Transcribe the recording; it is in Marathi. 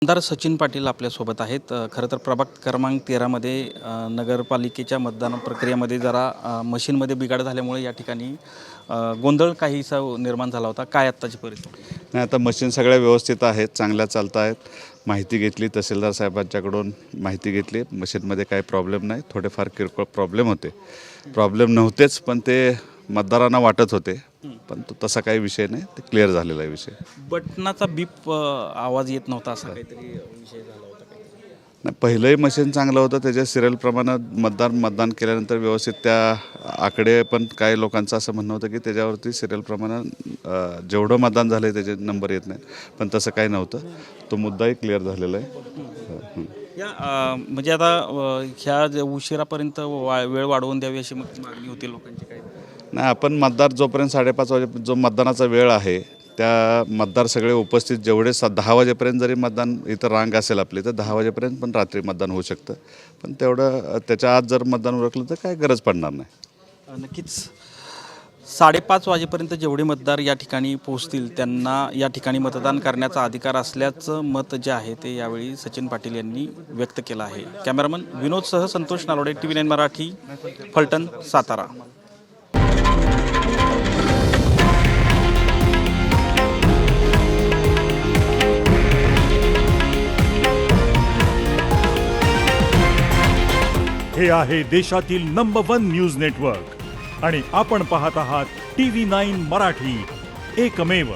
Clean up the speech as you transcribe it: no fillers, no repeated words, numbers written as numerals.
आमदार सचिन पाटील आपल्यासोबत आहेत. खरं तर प्रभाग क्रमांक 13मध्ये नगरपालिकेच्या मतदान प्रक्रियेमध्ये जरा मशीनमध्ये बिघाड झाल्यामुळे या ठिकाणी गोंधळ काहीसा निर्माण झाला होता. काय आत्ताची परिस्थिती? नाही, आता मशीन सगळ्या व्यवस्थित आहेत, चांगल्या चालत आहेत. माहिती घेतली, तहसीलदार साहेबांच्याकडून माहिती घेतली. मशीनमध्ये काही प्रॉब्लेम नाही. थोडेफार किरकोळ प्रॉब्लेम होते. प्रॉब्लेम नव्हतेच, पण ते मतदारांना वाटत होते. पण तो तसा काही विषय नाही, ते क्लिअर झालेला आहे विषय. बटनाचा बीप आवाज येत नव्हता असा काहीतरी विषय झाला होता काही? नाही, पहिलंही मशीन चांगलं होतं. त्याच्या सिरियलप्रमाणे मतदान केल्यानंतर व्यवस्थित त्या आकडे, पण काही लोकांचं असं म्हणणं होतं की त्याच्यावरती सिरियलप्रमाणे जेवढं मतदान झालं आहे त्याचे नंबर येत नाहीत. पण तसं काही नव्हतं. तो मुद्दाही क्लिअर झालेला आहे. या म्हणजे आता ह्या उशिरापर्यंत वेळ वाढवून द्यावी अशी मागणी होती लोकांची काही? नाही, आपण मतदार जोपर्यंत 5:30 वाजे जो मतदानाचा वेळ आहे त्या मतदार सगळे उपस्थित जेवढे 10 वाजेपर्यंत जरी मतदान इथं रांग असेल आपली तर 10 वाजेपर्यंत पण रात्री मतदान होऊ शकतं. पण तेवढं त्याच्या आत जर मतदान उरकलं तर काय गरज पडणार नाही. नक्कीच 5:30 वाजेपर्यंत जेवढे मतदार या ठिकाणी पोहोचतील त्यांना या ठिकाणी मतदान करण्याचा अधिकार असल्याचं मत जे आहे ते यावेळी सचिन पाटील यांनी व्यक्त केलं आहे. कॅमेरामन विनोदसह संतोष नारोडे, TV9 मराठी, फलटण, सातारा. हे आहे देशातील नंबर 1 न्यूज नेटवर्क आणि आपण पाहत आहात TV9 मराठी, एकमेव.